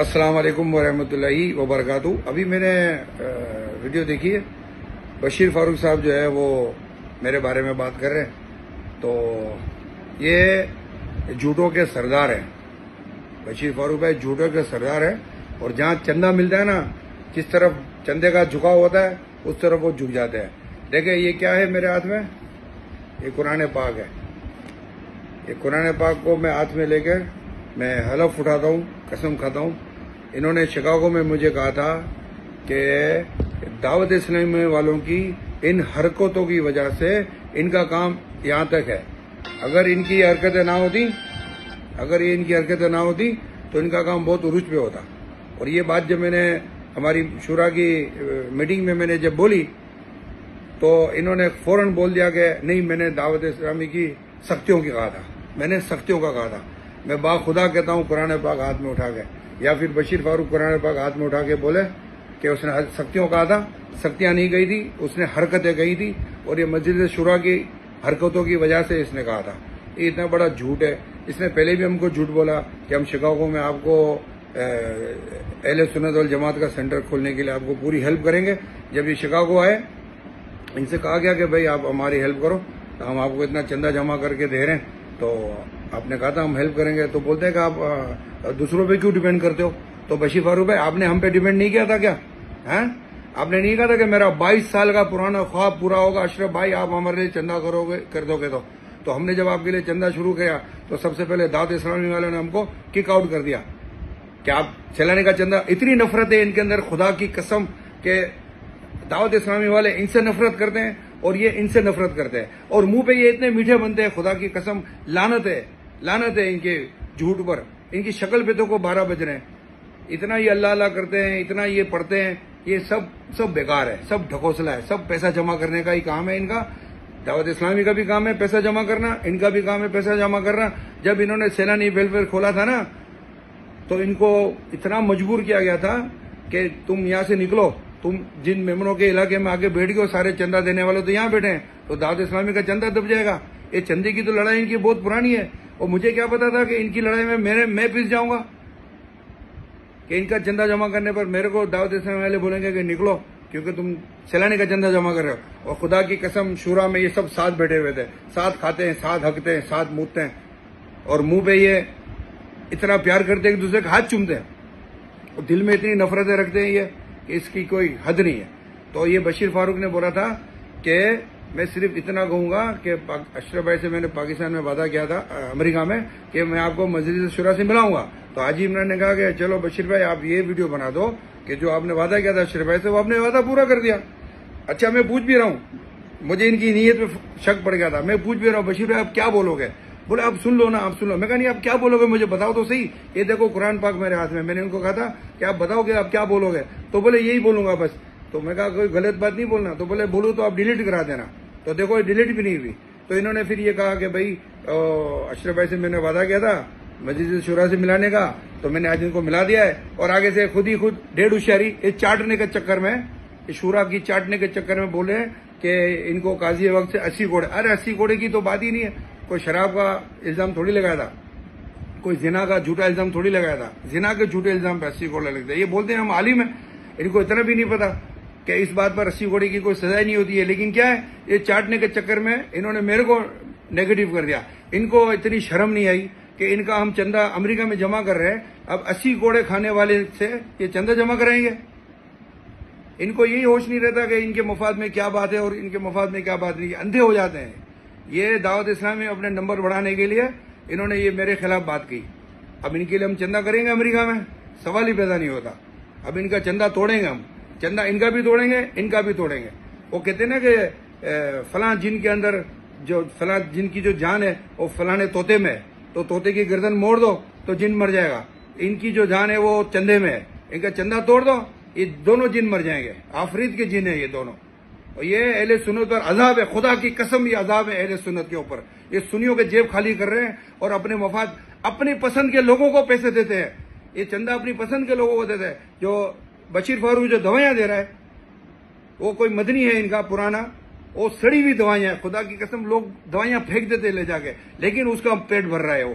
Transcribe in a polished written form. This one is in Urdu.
السلام علیکم ورحمۃ اللہ وبرکاتہ۔ ابھی میں نے ویڈیو دیکھی ہے، بشیر فاروق صاحب جو ہے وہ میرے بارے میں بات کر رہے ہیں، تو یہ جھوٹوں کے سردار ہیں۔ بشیر فاروق بھائی جھوٹوں کے سردار ہیں، اور جہاں چندہ ملتا ہے نا، جس طرف چندے کا جھکاؤ ہوتا ہے اس طرف وہ جھک جاتے ہیں۔ دیکھیں یہ کیا ہے میرے ہاتھ میں، یہ قرآن پاک ہے۔ یہ قرآن پاک کو میں ہاتھ میں لے کر میں حلف اٹھاتا ہوں، قسم کھاتا ہوں۔ انہوں نے شکاگو میں مجھے کہا تھا کہ دعوت اسلامی والوں کی ان حرکتوں کی وجہ سے ان کا کام یہاں تک ہے۔ اگر ان کی حرکتیں نہ ہوتی تو ان کا کام بہت عروج پہ ہوتا۔ اور یہ بات جب میں نے ہماری شورا کی میٹنگ میں نے جب بولی تو انہوں نے فوراً بول دیا کہ نہیں، میں نے دعوت اسلامی کی سختیوں کی کہا تھا، میں نے سختیوں کا کہا تھا۔ میں باخدا کہتا ہوں قرآن پاک ہاتھ میں اٹھا کے، یا پھر بشیر فاروق قرآن پاک ہاتھ میں اٹھا کے بولے کہ اس نے سختیوں کہا تھا، سختیاں نہیں کہی تھی، اس نے حرکتیں کہی تھی، اور یہ مسجد شورا کی حرکتوں کی وجہ سے اس نے کہا تھا۔ یہ اتنا بڑا جھوٹ ہے۔ اس نے پہلے بھی ہم کو جھوٹ بولا کہ ہم شکاگو میں آپ کو اہل سنت والجماعت کا سینٹر کھولنے کے لیے آپ کو پوری ہیلپ کریں گے۔ جب یہ شکاگو آئے، ان سے کہا گیا کہ بھائی آپ ہماری ہیلپ کرو، تو ہم آپ کو اتنا چندہ جمع کر کے دے رہے ہیں، تو آپ نے کہا تھا ہم ہیلپ کریں گے۔ تو بولتے ہیں کہ آپ دوسروں پہ کیوں ڈیپینڈ کرتے ہو؟ تو بشیر فاروق بھائی آپ نے ہم پہ ڈیپینڈ نہیں کیا تھا کیا؟ آپ نے نہیں کہا تھا کہ میرا 22 سال کا پرانا خواب پورا ہوگا اشرف بھائی، آپ ہمارے لیے چندہ کر دو گے؟ تو ہم نے جب آپ کے لیے چندہ شروع کیا تو سب سے پہلے دعوت اسلامی والوں نے ہم کو کک آؤٹ کر دیا کہ آپ چلانے کا چندہ۔ اتنی نفرت ہے ان کے اندر، خدا کی قسم، کہ دعوت اسلامی والے ان سے نفرت کرتے ہیں اور یہ ان سے نفرت کرتے ہیں، اور منہ پہ یہ اتنے میٹھے بنتے ہیں، خدا کی قسم لعنت ہے ان کے جھوٹ پر۔ ان کی شکل پہ تو کو 12 بج رہے ہیں، اتنا یہ اللہ اللہ کرتے ہیں، اتنا یہ پڑھتے ہیں، یہ سب بیکار ہے، سب ڈھکوسلا ہے، سب پیسہ جمع کرنے کا ہی کام ہے ان کا۔ دعوت اسلامی کا بھی کام ہے پیسہ جمع کرنا، ان کا بھی کام ہے پیسہ جمع کرنا۔ جب انہوں نے سیلانی ویلفیئر کھولا تھا نا، تو ان کو اتنا مجبور کیا گیا تھا کہ تم یہاں سے نکلو، تم جن ممبروں کے علاقے میں آگے بیٹھ گئے سارے چندہ دینے والے تو یہاں بیٹھے ہیں، تو دعوت اسلامی کا چندہ دب جائے گا۔ یہ چندے کی تو لڑائی ان کی بہت پرانی ہے، اور مجھے کیا پتا تھا کہ ان کی لڑائی میں پس جاؤں گا، کہ ان کا چندہ جمع کرنے پر میرے کو دعوت اسلامی والے بولیں گے کہ نکلو کیونکہ تم سیلانی کا چندہ جمع کر رہے ہو۔ اور خدا کی قسم شورا میں یہ سب ساتھ بیٹھے ہوئے تھے، ساتھ کھاتے ہیں، ساتھ ہگتے ہیں، ساتھ موتتے ہیں، اور منہ پہ یہ اتنا پیار کرتے ہیں، ایک دوسرے کا ہاتھ چومتے ہیں، اور دل میں اتنی نفرتیں رکھتے ہیں یہ کہ اس کی کوئی حد نہیں ہے۔ تو یہ بشیر فاروق نے بولا تھا کہ میں صرف اتنا کہوں گا کہ اشرف بھائی سے میں نے پاکستان میں وعدہ کیا تھا، امریکہ میں، کہ میں آپ کو مسجد شورا سے ملاؤں گا۔ تو حاجی عمران نے کہا کہ چلو بشیر بھائی آپ یہ ویڈیو بنا دو کہ جو آپ نے وعدہ کیا تھا اشرف بھائی سے، وہ آپ نے وعدہ پورا کر دیا۔ اچھا میں پوچھ بھی رہا ہوں، مجھے ان کی نیت پہ شک پڑ گیا تھا، میں پوچھ بھی رہا ہوں بشیر بھائی آپ کیا بولو گے؟ بولے آپ سن لو نا، آپ سن لو۔ میں کہا نہیں آپ کیا بولو گے مجھے بتاؤ تو صحیح، یہ دیکھو قرآن پاک میرے ہاتھ میں نے ان کو کہا تھا کہ آپ بتاؤ گے آپ کیا بولو گے؟ تو بولے یہی بولوں گا بس۔ تو میں کہا کوئی غلط بات نہیں بولنا، تو بولے بولو تو آپ ڈیلیٹ کرا دینا۔ تو دیکھو ڈیلیٹ بھی نہیں ہوئی۔ تو انہوں نے پھر یہ کہا کہ بھائی اشرف بھائی سے میں نے وعدہ کیا تھا مسجد شورا سے ملانے کا، تو میں نے آج ان کو ملا دیا ہے، اور آگے سے خود ڈیڑھ ہوشیاری یہ چاٹنے کے چکر میں، شورا کی چاٹنے کے چکر میں بولے کہ ان کو قاضی وقت سے 80 کوڑے۔ ارے 80 کوڑے کی تو بات ہی نہیں ہے، کوئی شراب کا الزام تھوڑی لگایا تھا، کوئی زنا کا جھوٹا الزام تھوڑی لگایا تھا، زنا کے جھوٹے الزام پہ 80 کوڑے لگتے ہیں۔ یہ بولتے ہیں ہم عالم ہیں، ان کو اتنا بھی نہیں پتا کہ اس بات پر 80 کوڑے کی کوئی سزا نہیں ہوتی ہے، لیکن کیا ہے یہ چاٹنے کے چکر میں انہوں نے میرے کو نیگیٹو کر دیا۔ ان کو اتنی شرم نہیں آئی کہ ان کا ہم چندہ امریکہ میں جمع کر رہے ہیں، اب 80 کوڑے کھانے والے سے یہ چندہ جمع کرائیں گے؟ ان کو یہی ہوش نہیں رہتا کہ ان کے مفاد میں کیا بات ہے اور ان کے مفاد میں کیا بات نہیں، اندھے ہو جاتے ہیں۔ یہ دعوت اسلامی اپنے نمبر بڑھانے کے لیے انہوں نے یہ میرے خلاف بات کی۔ اب ان کے لیے ہم چندہ کریں گے امریکہ میں؟ سوال ہی پیدا نہیں ہوتا۔ اب ان کا چندہ توڑیں گے ہم، چندہ ان کا بھی توڑیں گے، ان کا بھی توڑیں گے۔ وہ کہتے ہیں نا کہ فلاں جن کے اندر جو فلاں جن کی جو جان ہے وہ فلاں طوطے میں ہے، تو طوطے کی گردن موڑ دو تو جن مر جائے گا۔ ان کی جو جان ہے وہ چندے میں ہے، ان کا چندہ توڑ دو یہ دونوں جن مر جائیں گے، آفریت کے جن ہیں یہ دونوں۔ اور یہ اہل سنت پر عذاب ہے، خدا کی قسم یہ عذاب ہے اہل سنت کے اوپر۔ یہ سنیوں کے جیب خالی کر رہے ہیں اور اپنے مفاد اپنی پسند کے لوگوں کو پیسے دیتے ہیں۔ یہ چندہ اپنی پسند کے لوگوں کو دیتے ہیں۔ جو بشیر فاروق جو دوائیاں دے رہا ہے وہ کوئی مدنی ہے ان کا پرانا، وہ سڑی ہوئی دوائیاں ہیں، خدا کی قسم لوگ دوائیاں پھینک دیتے لے جا کے، لیکن اس کا پیٹ بھر رہا ہے وہ،